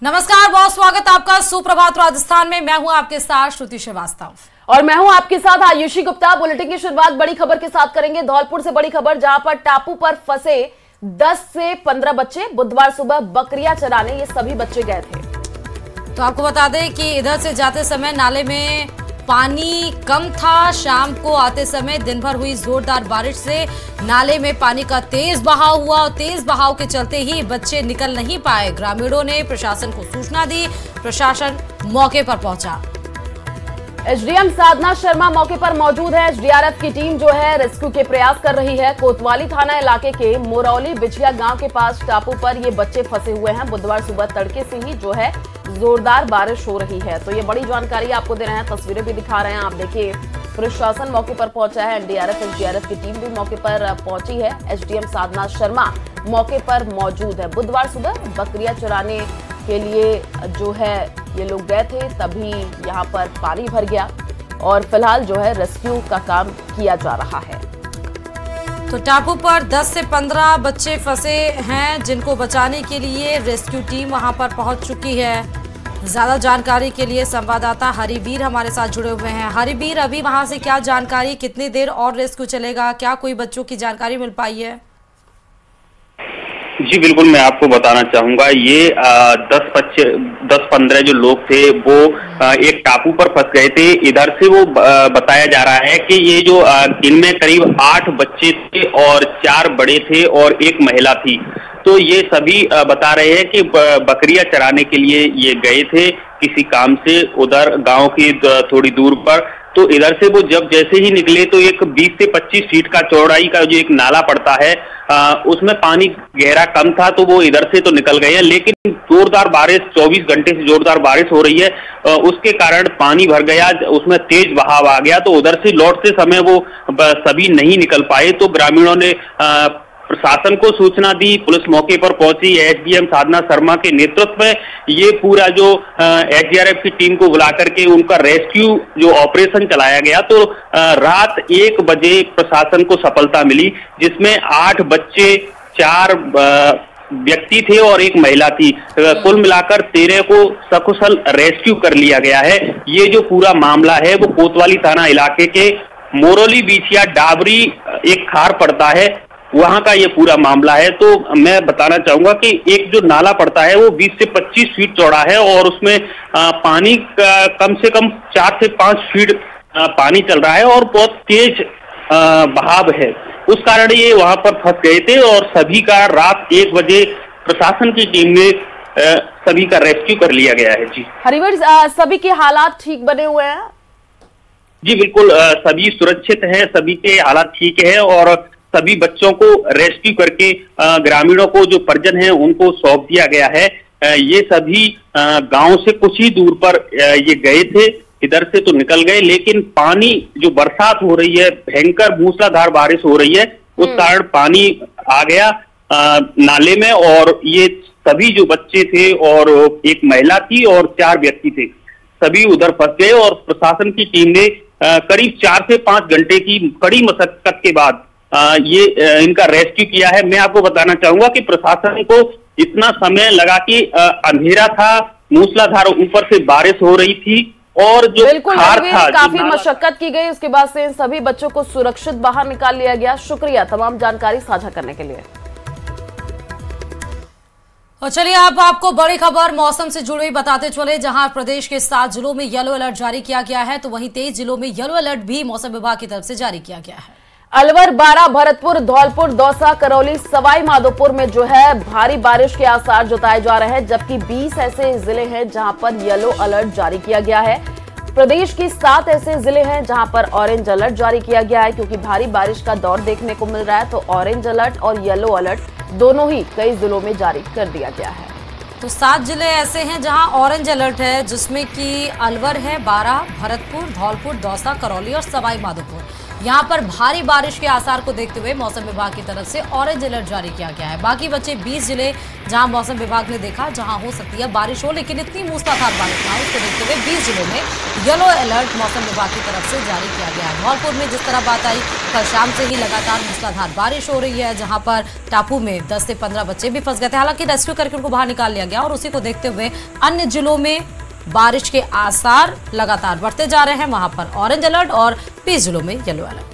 नमस्कार, बहुत स्वागत आपका सुप्रभात राजस्थान में। मैं हूं आपके साथ श्रुति श्रीवास्तव और मैं हूं आपके साथ आयुषी गुप्ता। बुलेटिन की शुरुआत बड़ी खबर के साथ करेंगे। धौलपुर से बड़ी खबर, जहां पर टापू पर फंसे 10 से 15 बच्चे बुधवार सुबह बकरियां चराने ये सभी बच्चे गए थे। तो आपको बता दें कि इधर से जाते समय नाले में पानी कम था। शाम को आते समय दिन भर हुई जोरदार बारिश से नाले में पानी का तेज बहाव हुआ और तेज बहाव के चलते ही बच्चे निकल नहीं पाए। ग्रामीणों ने प्रशासन को सूचना दी, प्रशासन मौके पर पहुंचा। एसडीएम साधना शर्मा मौके पर मौजूद है। एसडीआरएफ की टीम जो है रेस्क्यू के प्रयास कर रही है। कोतवाली थाना इलाके के मोरौली बिछिया गांव के पास टापू पर ये बच्चे फंसे हुए हैं। बुधवार सुबह तड़के से ही जो है जोरदार बारिश हो रही है। तो ये बड़ी जानकारी आपको दे रहे हैं, तस्वीरें भी दिखा रहे हैं। आप देखिए, प्रशासन मौके पर पहुंचा है। एनडीआरएफ एसडीआरएफ की टीम भी मौके पर पहुंची है। एसडीएम साधना शर्मा मौके पर मौजूद है। बुधवार सुबह बकरियां चराने के लिए जो है ये लोग गए थे, तभी यहाँ पर पानी भर गया और फिलहाल जो है रेस्क्यू का काम किया जा रहा है। तो टापू पर 10 से 15 बच्चे फंसे हैं, जिनको बचाने के लिए रेस्क्यू टीम वहां पर पहुंच चुकी है। ज्यादा जानकारी के लिए संवाददाता हरिवीर हमारे साथ जुड़े हुए हैं। हरिवीर, अभी वहां से क्या जानकारी, कितनी देर और रेस्क्यू चलेगा, क्या कोई बच्चों की जानकारी मिल पाई है? जी बिल्कुल, मैं आपको बताना चाहूंगा, ये 10-15 जो लोग थे वो एक टापू पर फंस गए थे। इधर से वो बताया जा रहा है कि ये जो इनमें करीब 8 बच्चे थे और 4 बड़े थे और एक महिला थी। तो ये सभी बता रहे हैं कि बकरियां चराने के लिए ये गए थे किसी काम से उधर गांव की थोड़ी दूर पर। तो इधर से वो जब जैसे ही निकले तो एक 20 से 25 फीट का चौड़ाई का जो एक नाला पड़ता है, उसमें पानी गहरा कम था, तो वो इधर से तो निकल गए हैं। लेकिन जोरदार बारिश, 24 घंटे से जोरदार बारिश हो रही है, उसके कारण पानी भर गया, उसमें तेज बहाव आ गया। तो उधर से लौटते समय वो सभी नहीं निकल पाए। तो ग्रामीणों ने प्रशासन को सूचना दी, पुलिस मौके पर पहुंची। एसडीएम साधना शर्मा के नेतृत्व में ये पूरा जो एसडीआरएफ की टीम को बुला करके उनका रेस्क्यू जो ऑपरेशन चलाया गया। तो रात 1 बजे प्रशासन को सफलता मिली, जिसमें 8 बच्चे, 4 व्यक्ति थे और एक महिला थी। कुल मिलाकर 13 को सकुशल रेस्क्यू कर लिया गया है। ये जो पूरा मामला है वो कोतवाली थाना इलाके के मोरौली बिछिया डाबरी एक खार पड़ता है, वहां का ये पूरा मामला है। तो मैं बताना चाहूंगा कि एक जो नाला पड़ता है वो 20 से 25 फीट चौड़ा है और उसमें पानी कम से कम 4 से 5 फीट पानी चल रहा है और बहुत तेज बहाव है। उस कारण ये वहां पर फंस गए थे और सभी का रात 1 बजे प्रशासन की टीम ने सभी का रेस्क्यू कर लिया गया है। जी हरिवर, सभी के हालात ठीक बने हुए हैं? जी बिल्कुल, सभी सुरक्षित हैं, सभी के हालात ठीक है और सभी बच्चों को रेस्क्यू करके ग्रामीणों को जो परिजन हैं उनको सौंप दिया गया है। ये सभी गांव से कुछ ही दूर पर ये गए थे, इधर से तो निकल गए, लेकिन पानी जो बरसात हो रही है, भयंकर मूसलाधार बारिश हो रही है, उस कारण पानी आ गया नाले में और ये सभी जो बच्चे थे और एक महिला थी और 4 व्यक्ति थे, सभी उधर फंस गए। और प्रशासन की टीम ने करीब 4 से 5 घंटे की कड़ी मशक्कत के बाद ये इनका रेस्क्यू किया है। मैं आपको बताना चाहूंगा कि प्रशासन को इतना समय लगा कि अंधेरा था, मूसलाधार ऊपर से बारिश हो रही थी और जो खार था, काफी मशक्कत की गई। उसके बाद से इन सभी बच्चों को सुरक्षित बाहर निकाल लिया गया। शुक्रिया तमाम जानकारी साझा करने के लिए। और चलिए अब आपको बड़ी खबर मौसम से जुड़ी हुई बताते चले, जहां प्रदेश के 7 जिलों में येलो अलर्ट जारी किया गया है, तो वहीं 23 जिलों में येलो अलर्ट भी मौसम विभाग की तरफ से जारी किया गया है। अलवर, बारां, भरतपुर, धौलपुर, दौसा, करौली, सवाई माधोपुर में जो है भारी बारिश के आसार जताए जा रहे हैं, जबकि 20 ऐसे जिले हैं जहां पर येलो अलर्ट जारी किया गया है। प्रदेश की 7 ऐसे जिले हैं जहां पर ऑरेंज अलर्ट जारी किया गया है, क्योंकि भारी बारिश का दौर देखने को मिल रहा है। तो ऑरेंज अलर्ट और येलो अलर्ट दोनों ही कई जिलों में जारी कर दिया गया है। तो 7 जिले ऐसे हैं जहां ऑरेंज अलर्ट है, जिसमें कि अलवर है, बारां, भरतपुर, धौलपुर, दौसा, करौली और सवाई माधोपुर। यहाँ पर भारी बारिश के आसार को देखते हुए मौसम विभाग की तरफ से ऑरेंज अलर्ट जारी किया गया है। बाकी बचे 20 जिले जहां मौसम विभाग ने देखा जहां हो सकती है बारिश हो, लेकिन इतनी मूसलाधार बारिश ना हो, उसको देखते हुए 20 जिलों में येलो अलर्ट मौसम विभाग की तरफ से जारी किया गया है। धौलपुर में जिस तरह बात आई, कल शाम से ही लगातार मूसलाधार बारिश हो रही है, जहां पर टापू में 10 से 15 बच्चे भी फंस गए थे। हालांकि रेस्क्यू करके उनको बाहर निकाल लिया गया और उसी को देखते हुए अन्य जिलों में बारिश के आसार लगातार बढ़ते जा रहे हैं। वहां पर ऑरेंज अलर्ट और 20 जिलों में येलो अलर्ट।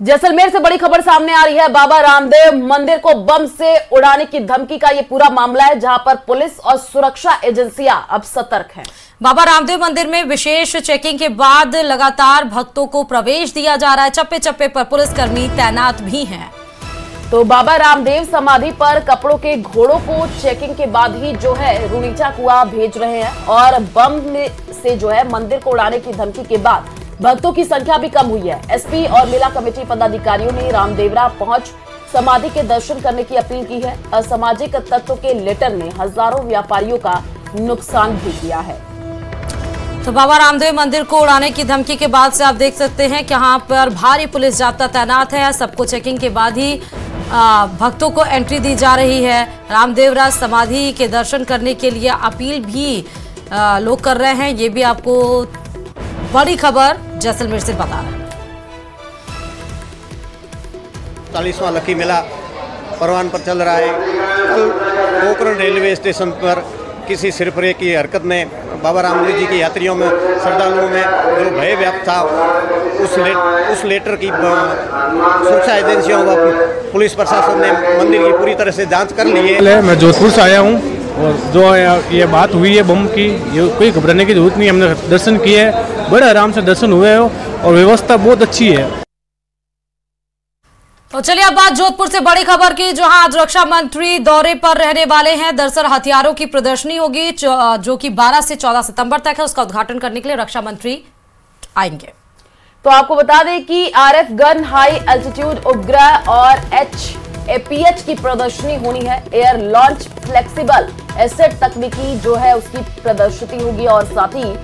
जैसलमेर से बड़ी खबर सामने आ रही है। बाबा रामदेव मंदिर को बम से उड़ाने की धमकी का यह पूरा मामला है, जहां पर पुलिस और सुरक्षा एजेंसियां अब सतर्क हैं। बाबा रामदेव मंदिर में विशेष चेकिंग के बाद लगातार भक्तों को प्रवेश दिया जा रहा है। चप्पे चप्पे पर पुलिसकर्मी तैनात भी हैं। तो बाबा रामदेव समाधि पर कपड़ों के घोड़ों को चेकिंग के बाद ही जो है रुनीचा कुआं भेज रहे हैं और बम से जो है मंदिर को उड़ाने की धमकी के बाद भक्तों की संख्या भी कम हुई है। एसपी और मेला कमेटी पदाधिकारियों ने रामदेवरा पहुंच समाधि के दर्शन करने की अपील की है। असामाजिक तत्वों के लेटर ने हजारों व्यापारियों का नुकसान भी किया है। तो बाबा रामदेव मंदिर को उड़ाने की धमकी के बाद से आप देख सकते हैं कि यहाँ पर भारी पुलिस जाब्ता तैनात है। सबको चेकिंग के बाद ही भक्तों को एंट्री दी जा रही है। रामदेवरा समाधि के दर्शन करने के लिए अपील भी लोग कर रहे हैं। ये भी आपको बड़ी खबर जैसलमेर से बता रहे हैं। 40वां लकी मेला परवान पर चल रहा है। कल पोखरण रेलवे स्टेशन पर किसी सिरफरे की हरकत ने बाबा रामदेव जी के यात्रियों में, श्रद्धालुओं में जो भय व्याप्त था, उस लेटर की सुरक्षा एजेंसियों व पुलिस प्रशासन ने मंदिर की पूरी तरह से जांच कर ली है। मैं जोधपुर से आया हूँ और जो ये बात हुई है बम की, ये कोई घबराने की जरूरत नहीं। हमने दर्शन किए, बड़े आराम से दर्शन हुए हो और व्यवस्था बहुत अच्छी है। तो चलिए अब बात जोधपुर से बड़ी खबर की, जहां आज रक्षा मंत्री दौरे पर रहने वाले हैं। दरअसल हथियारों की प्रदर्शनी होगी जो कि 12 से 14 सितंबर तक है। उसका उद्घाटन करने के लिए रक्षा मंत्री आएंगे। तो आपको बता दें कि आरएफ गन, हाई एल्टीट्यूड उपग्रह और HAPH की प्रदर्शनी होनी है। एयर लॉन्च फ्लेक्सिबल एसेट तकनीकी जो है उसकी प्रदर्शनी होगी और साथ ही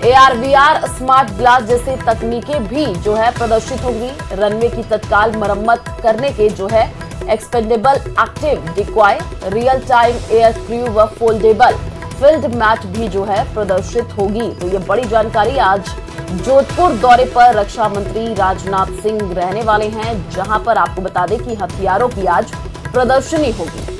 AR/VR स्मार्ट ग्लास जैसे तकनीकें भी जो है प्रदर्शित होंगी। रनवे की तत्काल मरम्मत करने के जो है expendable active decoy, real time air crew व फोल्डेबल फील्ड मैच भी जो है प्रदर्शित होगी। तो ये बड़ी जानकारी आज जोधपुर दौरे पर रक्षा मंत्री राजनाथ सिंह रहने वाले हैं, जहां पर आपको बता दें कि हथियारों की आज प्रदर्शनी होगी।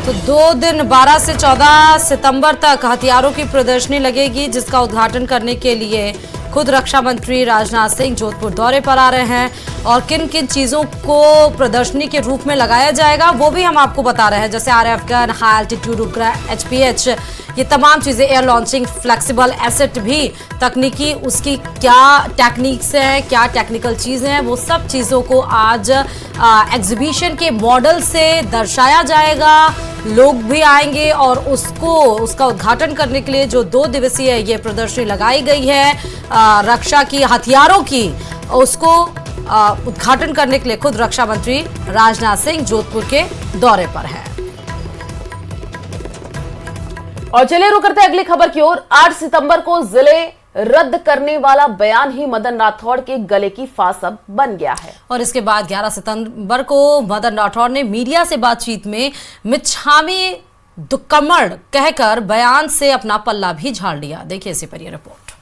तो 2 दिन 12 से 14 सितंबर तक हथियारों की प्रदर्शनी लगेगी, जिसका उद्घाटन करने के लिए खुद रक्षा मंत्री राजनाथ सिंह जोधपुर दौरे पर आ रहे हैं। और किन किन चीजों को प्रदर्शनी के रूप में लगाया जाएगा वो भी हम आपको बता रहे हैं, जैसे आरएफ गन, हाई एल्टीट्यूड उपग्रह, HPH, ये तमाम चीजें, एयर लॉन्चिंग फ्लेक्सिबल एसेट भी तकनीकी, उसकी क्या टेक्निक्स हैं, क्या टेक्निकल चीजें हैं, वो सब चीजों को आज एग्जीबिशन के मॉडल से दर्शाया जाएगा। लोग भी आएंगे और उसका उद्घाटन करने के लिए जो 2 दिवसीय ये प्रदर्शनी लगाई गई है रक्षा की हथियारों की, उसको उद्घाटन करने के लिए खुद रक्षा मंत्री राजनाथ सिंह जोधपुर के दौरे पर हैं। और चलिए रुक करते हैं अगली खबर की ओर। 8 सितंबर को जिले रद्द करने वाला बयान ही मदन राठौड़ के गले की फांस अब बन गया है। और इसके बाद 11 सितंबर को मदन राठौड़ ने मीडिया से बातचीत में मिच्छामी दुक्कड़ कहकर बयान से अपना पल्ला भी झाड़ लिया। देखिए इसी पर यह रिपोर्ट।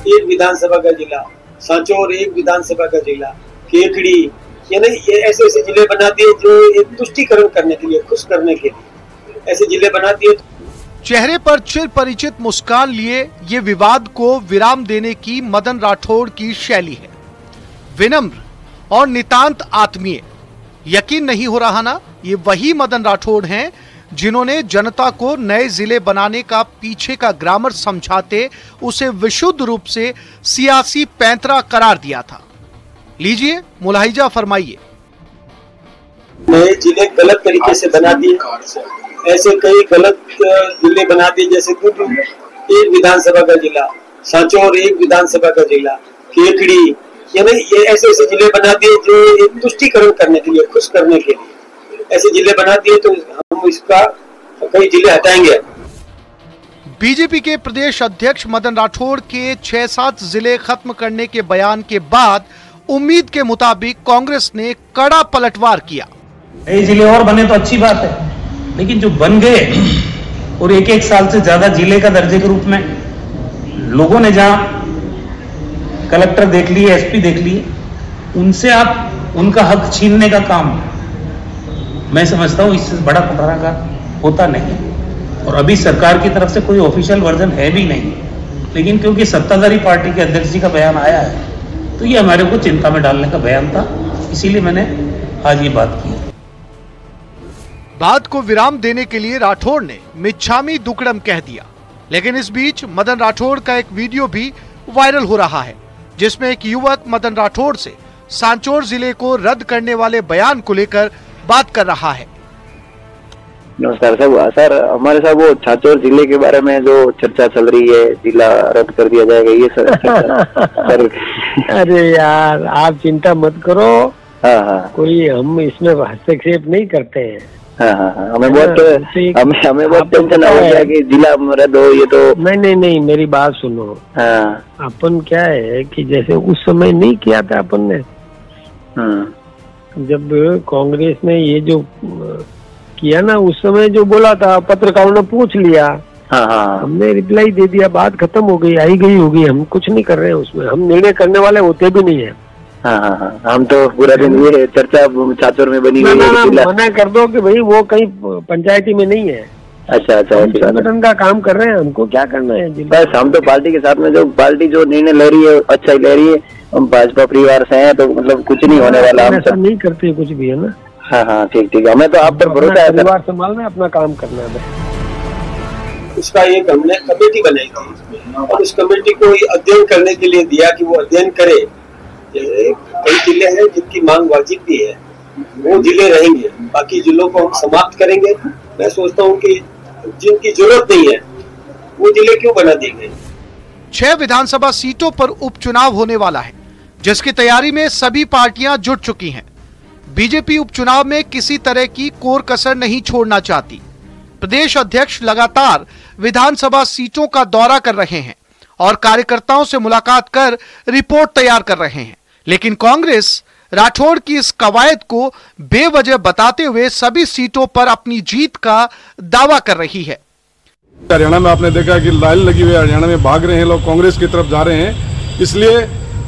एक विधानसभा का जिला, सांचौर एक विधानसभा का जिला, केकड़ी, यानी ये ऐसे ऐसे जिले बना दिए जो एक तुष्टीकरण करने के लिए, खुश करने के लिए ऐसे जिले बना दिए। चेहरे पर चिर परिचित मुस्कान लिए ये विवाद को विराम देने की मदन राठौड़ की शैली है। विनम्र और नितांत आत्मीय। यकीन नहीं हो रहा ना, ये वही मदन राठौड़ हैं जिन्होंने जनता को नए जिले बनाने का पीछे का ग्रामर समझाते उसे विशुद्ध रूप से सियासी पैंतरा करार दिया था। लीजिए मुलाहिजा फरमाइए। नए जिले गलत तरीके से बना दिए, ऐसे कई गलत जिले बना दिए, जैसे एक विधानसभा का जिला, सांचौर एक विधानसभा का जिला, केकड़ी, यानी ये ऐसे ऐसे जिले बना दिए जो तुष्टीकरण करने के लिए, खुश करने के लिए ऐसे जिले बना दिए, तो हम इसका कई जिले हटाएंगे। बीजेपी के प्रदेश अध्यक्ष मदन राठौड़ के 6-7 जिले खत्म करने के बयान के बाद उम्मीद के मुताबिक कांग्रेस ने कड़ा पलटवार किया। नए जिले और बने तो अच्छी बात है, लेकिन जो बन गए और एक साल से ज्यादा जिले का दर्जे के रूप में लोगों ने जहां कलेक्टर देख लिए, एसपी देख लिए, उनसे आप उनका हक छीनने का काम मैं समझता हूं इससे बड़ा कुठाराघात होता नहीं। और अभी सरकार की तरफ से कोई ऑफिशियल वर्जन है भी नहीं, लेकिन क्योंकि सत्ताधारी पार्टी के अध्यक्ष जी का बयान आया है तो ये हमारे को चिंता में डालने का बयान था, इसीलिए मैंने आज ये बात की। बात को विराम देने के लिए राठौड़ ने मिच्छामी दुक्कड़म कह दिया, लेकिन इस बीच मदन राठौड़ का एक वीडियो भी वायरल हो रहा है, जिसमें एक युवक मदन राठौड़ से सांचौर जिले को रद्द करने वाले बयान को लेकर बात कर रहा है। नमस्कार सर, हमारे साथ वो सांचौर जिले के बारे में जो चर्चा चल रही है, जिला रद्द कर दिया जाएगा, ये सर। अरे यार आप चिंता मत करो। हाँ, कोई हम इसमें हस्तक्षेप नहीं करते हैं। हाँ, हमें बहुत टेंशन हो गया कि जिला रद्द हो, ये तो नहीं, मेरी बात सुनो। हाँ, अपन क्या है कि जैसे उस समय नहीं किया था अपन ने, जब कांग्रेस ने ये जो किया ना, उस समय जो बोला था पत्रकारों ने पूछ लिया, हाँ, हमने रिप्लाई दे दिया, बात खत्म हो गई, आई गई होगी, हम कुछ नहीं कर रहे हैं उसमें, हम निर्णय करने वाले होते भी नहीं है। हाँ, हम तो पूरा दिन ये चर्चा सांचौर में बनी हुई है। मना कर दो कि भाई वो कहीं पंचायती में नहीं है। अच्छा, संगठन का काम कर रहे हैं, हमको क्या करना है। बस हम तो पार्टी के साथ में, जो पार्टी जो निर्णय ले रही है अच्छा ही ले रही है, हम भाजपा परिवार से हैं, तो मतलब कुछ नहीं होने वाला। हम ऐसा नहीं करते कुछ भी, है ना। हाँ, ठीक, हमें तो आप पर भरोसा है। परिवार संभालना, अपना काम करना है। उसका एक हमने कमेटी बनाई थी और उस कमेटी को अध्ययन करने के लिए दिया कि वो अध्ययन करे। कई जिले हैं जिनकी मांग वाजिब भी है, वो जिले रहेंगे, बाकी जिलों को हम समाप्त करेंगे। मैं सोचता हूँ कि जिनकी जरूरत नहीं है वो जिले क्यों बना दिए गए। 6 विधानसभा सीटों पर उपचुनाव होने वाला है, जिसकी तैयारी में सभी पार्टियां जुट चुकी हैं। बीजेपी उपचुनाव में किसी तरह की कोर कसर नहीं छोड़ना चाहती। प्रदेश अध्यक्ष लगातार विधानसभा सीटों का दौरा कर रहे हैं और कार्यकर्ताओं से मुलाकात कर रिपोर्ट तैयार कर रहे हैं, लेकिन कांग्रेस राठौड़ की इस कवायद को बेवजह बताते हुए सभी सीटों पर अपनी जीत का दावा कर रही है। हरियाणा में आपने देखा कि लाइन लगी हुई है, हरियाणा में भाग रहे हैं लोग, कांग्रेस की तरफ जा रहे हैं, इसलिए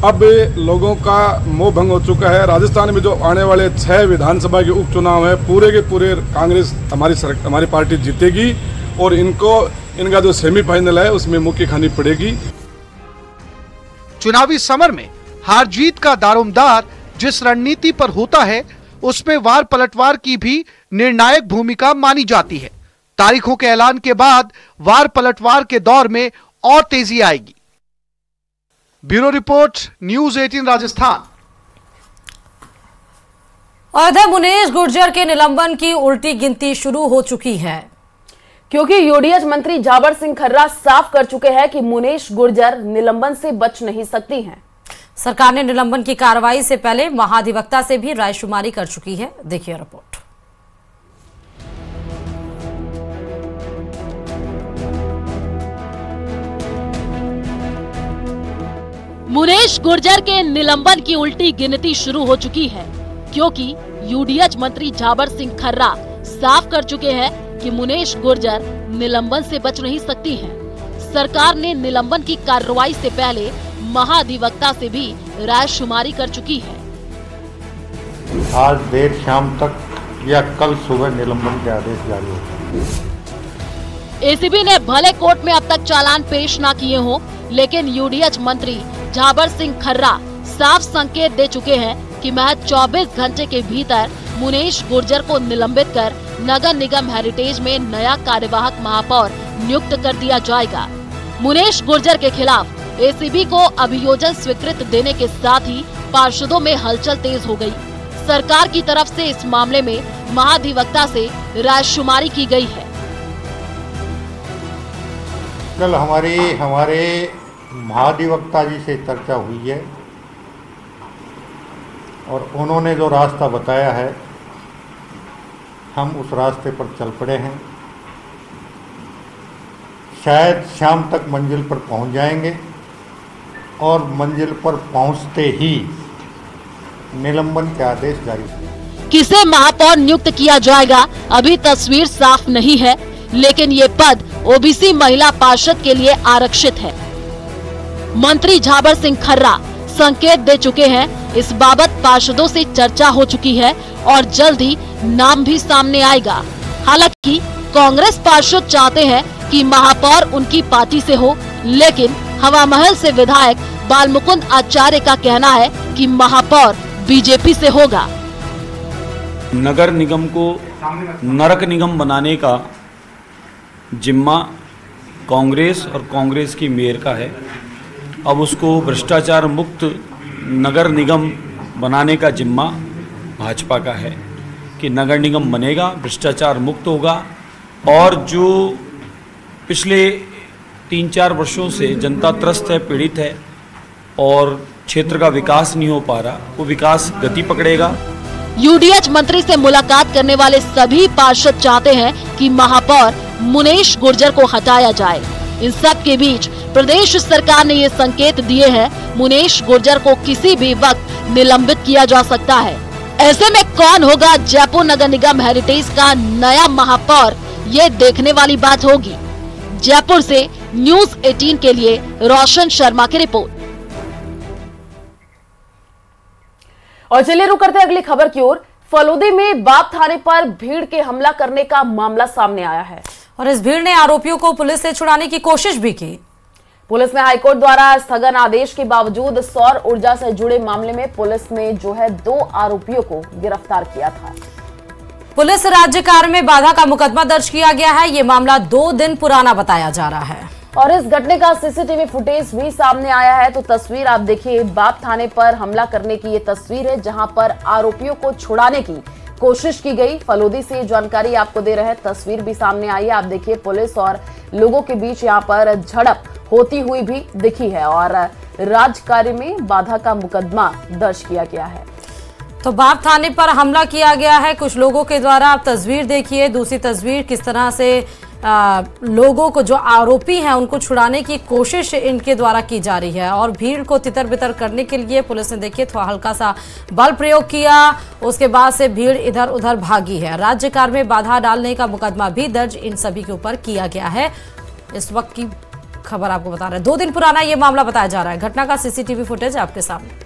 अब लोगों का मोह भंग हो चुका है। राजस्थान में जो आने वाले 6 विधानसभा के उपचुनाव है, पूरे के पूरे कांग्रेस हमारी पार्टी जीतेगी और इनका जो सेमीफाइनल है उसमें मुक्की खानी पड़ेगी। चुनावी समर में हार जीत का दारोमदार जिस रणनीति पर होता है, उसमें वार पलटवार की भी निर्णायक भूमिका मानी जाती है। तारीखों के ऐलान के बाद वार पलटवार के दौर में और तेजी आएगी। Bureau report, news 18 Rajasthan. और मुनेश गुर्जर के निलंबन की उल्टी गिनती शुरू हो चुकी है, क्योंकि यूडीएच मंत्री जाबर सिंह खर्रा साफ कर चुके हैं कि मुनेश गुर्जर निलंबन से बच नहीं सकती हैं। सरकार ने निलंबन की कार्रवाई से पहले महाधिवक्ता से भी रायशुमारी कर चुकी है। देखिए रिपोर्ट। मुनेश गुर्जर के निलंबन की उल्टी गिनती शुरू हो चुकी है, क्योंकि यूडीएच मंत्री जाबर सिंह खर्रा साफ कर चुके हैं कि मुनेश गुर्जर निलंबन से बच नहीं सकती हैं। सरकार ने निलंबन की कार्रवाई से पहले महाधिवक्ता से भी रायशुमारी कर चुकी है। आज देर शाम तक या कल सुबह निलंबन के आदेश जारी होगा। एसीबी ने भले कोर्ट में अब तक चालान पेश न किए हों, लेकिन यूडीएच मंत्री जाबर सिंह खर्रा साफ संकेत दे चुके हैं कि महज 24 घंटे के भीतर मुनेश गुर्जर को निलंबित कर नगर निगम हेरिटेज में नया कार्यवाहक महापौर नियुक्त कर दिया जाएगा। मुनेश गुर्जर के खिलाफ एसीबी को अभियोजन स्वीकृत देने के साथ ही पार्षदों में हलचल तेज हो गई। सरकार की तरफ से इस मामले में महाधिवक्ता से रायशुमारी की गई है। कल हमारे महाधिवक्ता जी से चर्चा हुई है। और उन्होंने जो रास्ता बताया है हम उस रास्ते पर चल पड़े हैं। शायद शाम तक मंजिल पर पहुंच जाएंगे और मंजिल पर पहुंचते ही निलंबन के आदेश जारी होंगे। किसे महापौर नियुक्त किया जाएगा अभी तस्वीर साफ नहीं है, लेकिन ये पद ओबीसी महिला पार्षद के लिए आरक्षित है। मंत्री झाबर सिंह खर्रा संकेत दे चुके हैं। इस बाबत पार्षदों से चर्चा हो चुकी है और जल्द ही नाम भी सामने आएगा। हालांकि कांग्रेस पार्षद चाहते हैं कि महापौर उनकी पार्टी से हो, लेकिन हवा महल से विधायक बालमुकुंद आचार्य का कहना है कि महापौर बीजेपी से होगा। नगर निगम को नरक निगम बनाने का जिम्मा कांग्रेस और कांग्रेस की मेयर का है। अब उसको भ्रष्टाचार मुक्त नगर निगम बनाने का जिम्मा भाजपा का है कि नगर निगम बनेगा, भ्रष्टाचार मुक्त होगा और जो पिछले 3-4 वर्षों से जनता त्रस्त है, पीड़ित है और क्षेत्र का विकास नहीं हो पा रहा, वो विकास गति पकड़ेगा। यूडीएच मंत्री से मुलाकात करने वाले सभी पार्षद चाहते हैं कि महापौर मुनेश गुर्जर को हटाया जाए। इन सब के बीच प्रदेश सरकार ने ये संकेत दिए हैं मुनेश गुर्जर को किसी भी वक्त निलंबित किया जा सकता है। ऐसे में कौन होगा जयपुर नगर निगम हेरिटेज का नया महापौर, ये देखने वाली बात होगी। जयपुर से न्यूज़ 18 के लिए रोशन शर्मा की रिपोर्ट। और चलिए रुक करते अगली खबर की ओर। फलोदी में बाप थाने पर भीड़ के हमला करने का मामला सामने आया है और इस भीड़ ने आरोपियों को पुलिस से छुड़ाने की कोशिश भी की। पुलिस ने हाईकोर्ट द्वारा स्थगन आदेश के बावजूद सौर ऊर्जा से जुड़े मामले में पुलिस ने 2 आरोपियों को गिरफ्तार किया था। पुलिस राज्य कार्य में बाधा का मुकदमा दर्ज किया गया है। ये मामला 2 दिन पुराना बताया जा रहा है और इस घटने का सीसीटीवी फुटेज भी सामने आया है। तो तस्वीर आप देखिए, बाप थाने पर हमला करने की ये तस्वीर है जहां पर आरोपियों को छुड़ाने की कोशिश की गई। फलोदी से जानकारी आपको दे रहे हैं, तस्वीर भी सामने आई है। आप देखिए पुलिस और लोगों के बीच यहां पर झड़प होती हुई भी दिखी है और राजकार्य में बाधा का मुकदमा दर्ज किया गया है। तो बाप थाने पर हमला किया गया है कुछ लोगों के द्वारा। आप तस्वीर देखिए, दूसरी तस्वीर किस तरह से लोगों को, जो आरोपी हैं, उनको छुड़ाने की कोशिश इनके द्वारा की जा रही है और भीड़ को तितर बितर करने के लिए पुलिस ने देखिए थोड़ा हल्का सा बल प्रयोग किया। उसके बाद से भीड़ इधर उधर भागी है। राज्य कार्य में बाधा डालने का मुकदमा भी दर्ज इन सभी के ऊपर किया गया है। इस वक्त की खबर आपको बता रहे हैं, 2 दिन पुराना ये मामला बताया जा रहा है। घटना का सीसीटीवी फुटेज आपके सामने।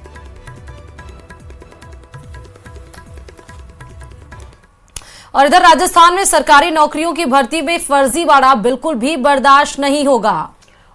और इधर राजस्थान में सरकारी नौकरियों की भर्ती में फर्जीवाड़ा बिल्कुल भी बर्दाश्त नहीं होगा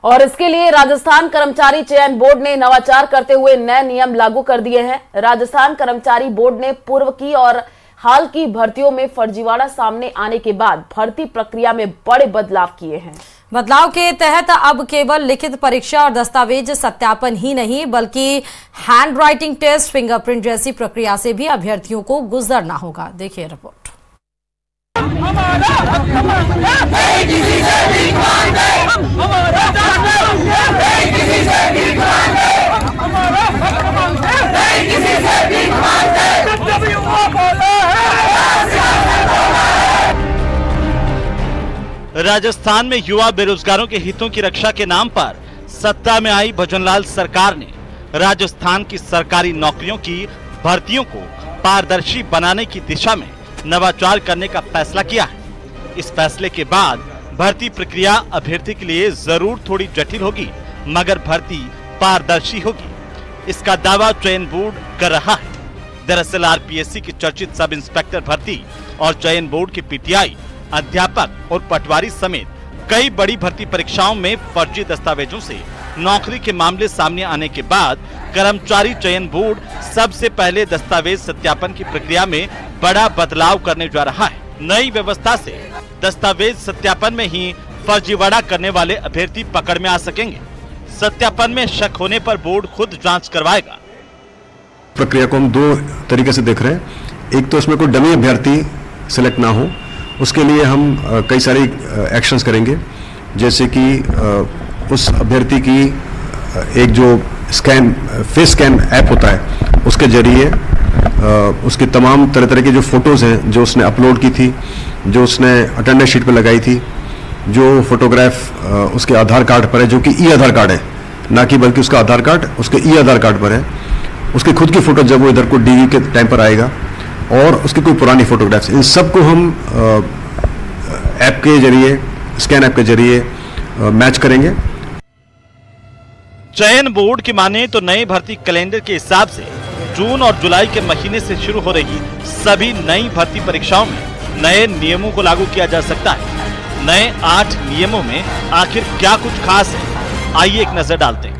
और इसके लिए राजस्थान कर्मचारी चयन बोर्ड ने नवाचार करते हुए नए नियम लागू कर दिए हैं। राजस्थान कर्मचारी बोर्ड ने पूर्व की और हाल की भर्तियों में फर्जीवाड़ा सामने आने के बाद भर्ती प्रक्रिया में बड़े बदलाव किए हैं। बदलाव के तहत अब केवल लिखित परीक्षा और दस्तावेज सत्यापन ही नहीं बल्कि हैंड राइटिंग टेस्ट, फिंगरप्रिंट जैसी प्रक्रिया से भी अभ्यर्थियों को गुजरना होगा। देखिए रिपोर्ट। राजस्थान में युवा बेरोजगारों के हितों की रक्षा के नाम पर सत्ता में आई भजनलाल सरकार ने राजस्थान की सरकारी नौकरियों की भर्तियों को पारदर्शी बनाने की दिशा में नवाचार करने का फैसला किया है। इस फैसले के बाद भर्ती प्रक्रिया अभ्यर्थी के लिए जरूर थोड़ी जटिल होगी, मगर भर्ती पारदर्शी होगी, इसका दावा चयन बोर्ड कर रहा है। दरअसल आरपीएससी की चर्चित सब इंस्पेक्टर भर्ती और चयन बोर्ड के पीटीआई, अध्यापक और पटवारी समेत कई बड़ी भर्ती परीक्षाओं में फर्जी दस्तावेजों से नौकरी के मामले सामने आने के बाद कर्मचारी चयन बोर्ड सबसे पहले दस्तावेज सत्यापन की प्रक्रिया में बड़ा बदलाव करने जा रहा है। नई व्यवस्था से दस्तावेज सत्यापन में ही फर्जीवाड़ा करने वाले अभ्यर्थी पकड़ में आ सकेंगे। सत्यापन में शक होने पर बोर्ड खुद जांच करवाएगा। प्रक्रिया को हम 2 तरीके से देख रहे हैं। एक तो इसमें कोई डमी अभ्यर्थी सिलेक्ट ना हो, उसके लिए हम कई सारी एक्शंस करेंगे, जैसे कि उस अभ्यर्थी की एक जो फेस स्कैन ऐप होता है उसके जरिए उसकी तमाम तरह तरह की जो फोटोज़ हैं जो उसने अपलोड की थी, जो उसने अटेंडेंस शीट पर लगाई थी, जो फोटोग्राफ उसके आधार कार्ड पर है, जो कि ई आधार कार्ड है, ना कि बल्कि उसका आधार कार्ड उसके ई आधार कार्ड पर है, उसकी खुद की फ़ोटो जब वो इधर को डीवी के टाइम पर आएगा, और उसकी कोई पुरानी फोटोग्राफ्स, इन सब को हम ऐप के जरिए, स्कैन ऐप के जरिए मैच करेंगे। चयन बोर्ड की माने तो नए भर्ती कैलेंडर के हिसाब से जून और जुलाई के महीने से शुरू हो रही सभी नई भर्ती परीक्षाओं में नए नियमों को लागू किया जा सकता है। नए 8 नियमों में आखिर क्या कुछ खास है, आइए एक नजर डालते हैं।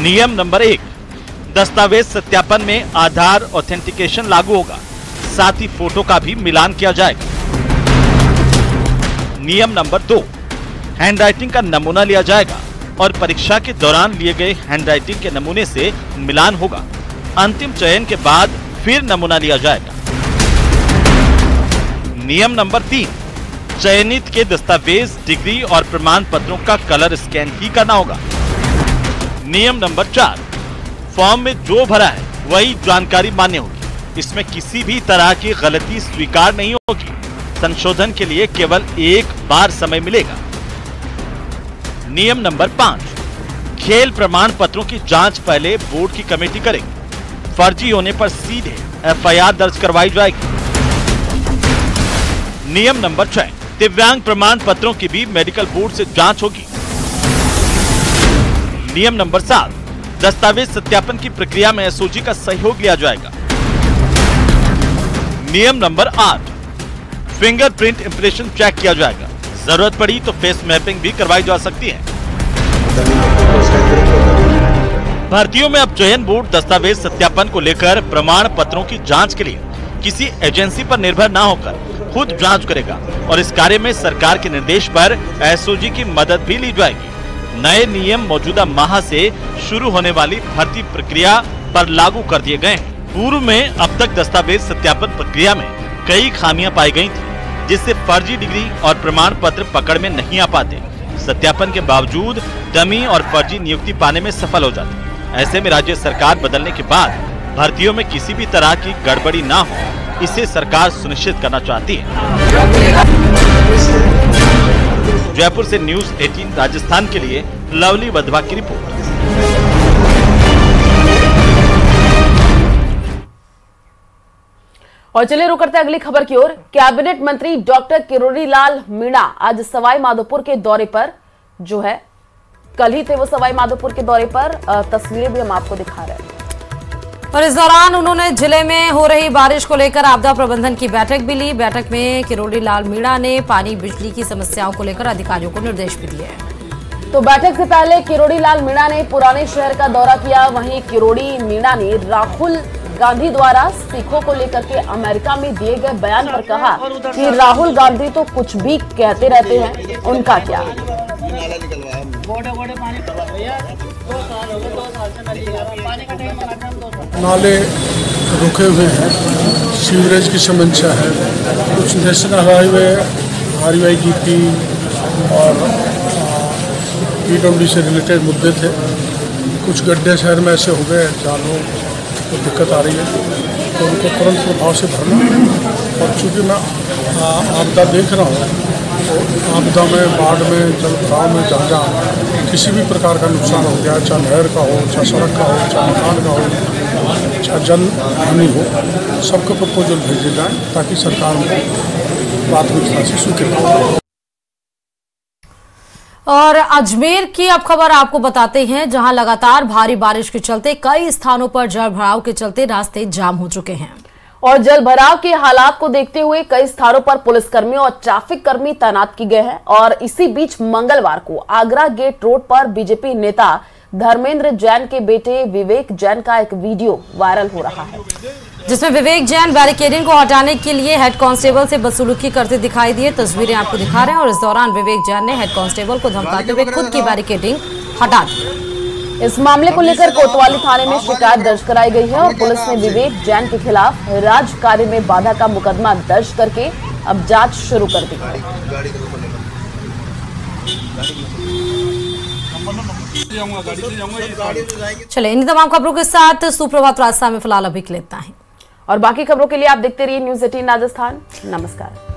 नियम नंबर 1, दस्तावेज सत्यापन में आधार ऑथेंटिकेशन लागू होगा, साथ ही फोटो का भी मिलान किया जाएगा। नियम नंबर 2, हैंडराइटिंग का नमूना लिया जाएगा और परीक्षा के दौरान लिए गए हैंडराइटिंग के नमूने से मिलान होगा। अंतिम चयन के बाद फिर नमूना लिया जाएगा। नियम नंबर 3, चयनित के दस्तावेज, डिग्री और प्रमाण पत्रों का कलर स्कैन ही करना होगा। नियम नंबर 4, फॉर्म में जो भरा है वही जानकारी मान्य होगी, इसमें किसी भी तरह की गलती स्वीकार नहीं होगी। संशोधन के लिए केवल एक बार समय मिलेगा। नियम नंबर 5, खेल प्रमाण पत्रों की जांच पहले बोर्ड की कमेटी करेगी। फर्जी होने पर सीधे एफआईआर दर्ज करवाई जाएगी। नियम नंबर 6, दिव्यांग प्रमाण पत्रों की भी मेडिकल बोर्ड से जांच होगी। नियम नंबर 7, दस्तावेज सत्यापन की प्रक्रिया में एसओजी का सहयोग लिया जाएगा। नियम नंबर 8, फिंगरप्रिंट इंप्रेशन चेक किया जाएगा। जरूरत पड़ी तो फेस मैपिंग भी करवाई जा सकती है। भर्तियों में अब चयन बोर्ड दस्तावेज सत्यापन को लेकर प्रमाण पत्रों की जांच के लिए किसी एजेंसी पर निर्भर ना होकर खुद जांच करेगा और इस कार्य में सरकार के निर्देश पर एसओजी की मदद भी ली जाएगी। नए नियम मौजूदा माह से शुरू होने वाली भर्ती प्रक्रिया पर लागू कर दिए गए हैं। पूर्व में अब तक दस्तावेज सत्यापन प्रक्रिया में कई खामियां पाई गई थी, जिससे फर्जी डिग्री और प्रमाण पत्र पकड़ में नहीं आ पाते। सत्यापन के बावजूद डमी और फर्जी नियुक्ति पाने में सफल हो जाते। ऐसे में राज्य सरकार बदलने के बाद भर्तियों में किसी भी तरह की गड़बड़ी ना हो, इसे सरकार सुनिश्चित करना चाहती है। जयपुर से न्यूज़ 18 राजस्थान के लिए लवली वधवा की रिपोर्ट। और चलिए रुक करते हैं अगली खबर की ओर। कैबिनेट मंत्री डॉक्टर किरोड़ी लाल मीणा आज सवाई माधोपुर के दौरे पर जो है, कल ही थे वो सवाई माधोपुर के दौरे पर, तस्वीरें भी हम आपको दिखा रहे हैं। और इस दौरान उन्होंने जिले में हो रही बारिश को लेकर आपदा प्रबंधन की बैठक भी ली। बैठक में किरोड़ी लाल मीणा ने पानी बिजली की समस्याओं को लेकर अधिकारियों को निर्देश भी दिए। तो बैठक से पहले किरोड़ी लाल मीणा ने पुराने शहर का दौरा किया। वहीं किरोड़ी मीणा ने राहुल गांधी द्वारा सिखों को लेकर के अमेरिका में दिए गए बयान पर कहा कि राहुल गांधी तो कुछ भी कहते रहते हैं, उनका क्या। नाले रुके हुए हैं, सीवरेज की समस्या है, कुछ नेशनल हाईवे जीपी और पीडब्ल्यू से रिलेटेड मुद्दे थे। कुछ गड्ढे शहर में ऐसे हो गए जहाँ लोग को दिक्कत आ रही है, तो उनको तुरंत प्रभाव से भरना। और चूँकि मैं आपदा देख रहा हूँ, तो आपदा में, बाढ़ में, जलभराव में जहाँ किसी भी प्रकार का नुकसान हो गया, चाहे नहर का हो, चाहे सड़क का हो, चाहे मकान का हो, चाहे जन हानि हो, सबके प्रपोजल भेजे जाए ताकि सरकार को प्राथमिकता से स्वीकृत। और अजमेर की अब खबर आपको बताते हैं, जहां लगातार भारी बारिश के चलते कई स्थानों पर जल भराव के चलते रास्ते जाम हो चुके हैं। और जल भराव के हालात को देखते हुए कई स्थानों पर पुलिसकर्मी और ट्रैफिक कर्मी तैनात किए गए हैं। और इसी बीच मंगलवार को आगरा गेट रोड पर बीजेपी नेता धर्मेंद्र जैन के बेटे विवेक जैन का एक वीडियो वायरल हो रहा है, जिसमें विवेक जैन बैरिकेडिंग को हटाने के लिए हेड कांस्टेबल से बदसलूकी करते दिखाई दिए। तस्वीरें आपको दिखा रहे हैं। और इस दौरान विवेक जैन ने हेड कांस्टेबल को धमकाते हुए खुद की बैरिकेडिंग हटा दी। इस मामले को लेकर कोतवाली थाने में शिकायत दर्ज कराई गई है और पुलिस ने विवेक जैन के खिलाफ राज कार्य में बाधा का मुकदमा दर्ज करके अब जांच शुरू कर दी है। चले इन तमाम खबरों के साथ सुप्रभात राजस्थान में फिलहाल अभी के लिए इतना ही। और बाकी खबरों के लिए आप देखते रहिए न्यूज़ 18 राजस्थान। नमस्कार।